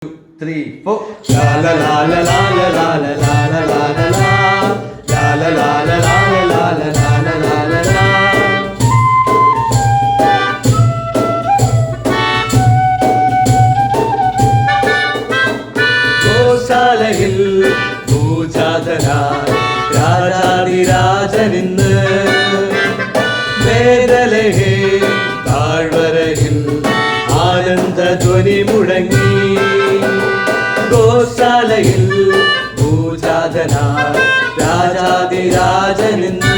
3, 4. La la la la la la la la la la la la la. La la la la la la la la la la la la. ഗോശാലയിൽ പൂജാതനായി രാജാതിരാജനിന്ന് വേദലഹേ താഴ്വരയിൽ ആനന്ദധ്വനി മുഴങ്ങി. ഗോശാലയിൽ പൂജാതനായി രാജാതിരാജനിന്ന്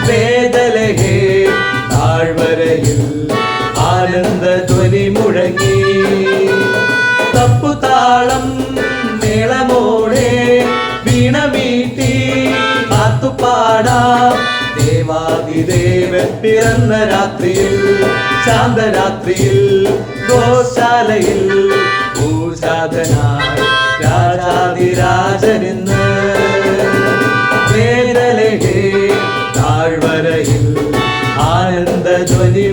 വേദലഹേ താഴ്വരയിൽ ആനന്ദധ്വനി മുഴങ്ങി. തപ്പുതാളം മേളമോടെ വീണമീട്ടി ആത്തുപാടാം. ദേവാദിദേവൻ പിറന്ന രാത്രിയിൽ ശാന്തരാത്രിയിൽ ഗോശാലയിൽ പൂജാതനായി രാജാതിരാജനിന്ന് വേദലഹേ താഴ്വരയിൽ ആനന്ദധ്വനി